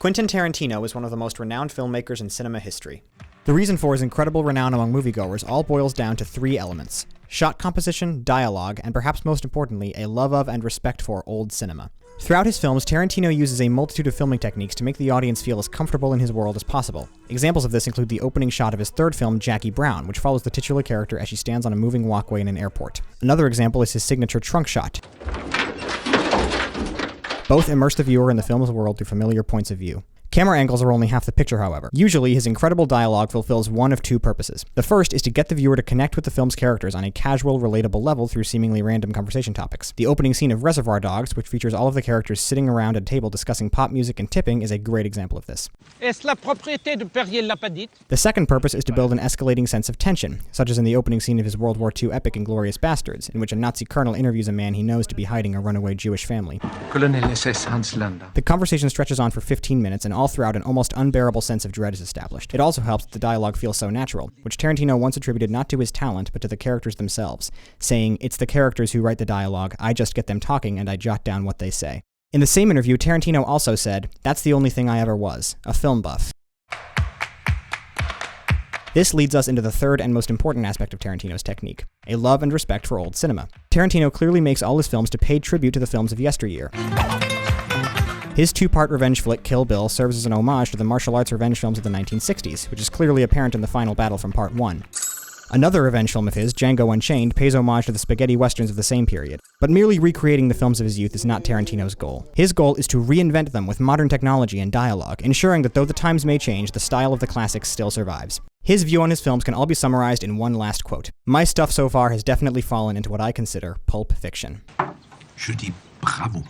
Quentin Tarantino is one of the most renowned filmmakers in cinema history. The reason for his incredible renown among moviegoers all boils down to three elements: shot composition, dialogue, and perhaps most importantly, a love of and respect for old cinema. Throughout his films, Tarantino uses a multitude of filming techniques to make the audience feel as comfortable in his world as possible. Examples of this include the opening shot of his third film, Jackie Brown, which follows the titular character as she stands on a moving walkway in an airport. Another example is his signature trunk shot. Both immerse the viewer in the film's world through familiar points of view. Camera angles are only half the picture, however. Usually, his incredible dialogue fulfills one of two purposes. The first is to get the viewer to connect with the film's characters on a casual, relatable level through seemingly random conversation topics. The opening scene of Reservoir Dogs, which features all of the characters sitting around a table discussing pop music and tipping, is a great example of this. The second purpose is to build an escalating sense of tension, such as in the opening scene of his World War II epic Inglourious Basterds, in which a Nazi colonel interviews a man he knows to be hiding a runaway Jewish family. The conversation stretches on for 15 minutes, and all throughout an almost unbearable sense of dread is established. It also helps that the dialogue feels so natural, which Tarantino once attributed not to his talent, but to the characters themselves, saying, "It's the characters who write the dialogue, I just get them talking and I jot down what they say." In the same interview, Tarantino also said, "That's the only thing I ever was, a film buff." This leads us into the third and most important aspect of Tarantino's technique, a love and respect for old cinema. Tarantino clearly makes all his films to pay tribute to the films of yesteryear. His two-part revenge flick, Kill Bill, serves as an homage to the martial arts revenge films of the 1960s, which is clearly apparent in the final battle from Part 1. Another revenge film of his, Django Unchained, pays homage to the spaghetti westerns of the same period. But merely recreating the films of his youth is not Tarantino's goal. His goal is to reinvent them with modern technology and dialogue, ensuring that though the times may change, the style of the classics still survives. His view on his films can all be summarized in one last quote: "My stuff so far has definitely fallen into what I consider pulp fiction." Je dis bravo.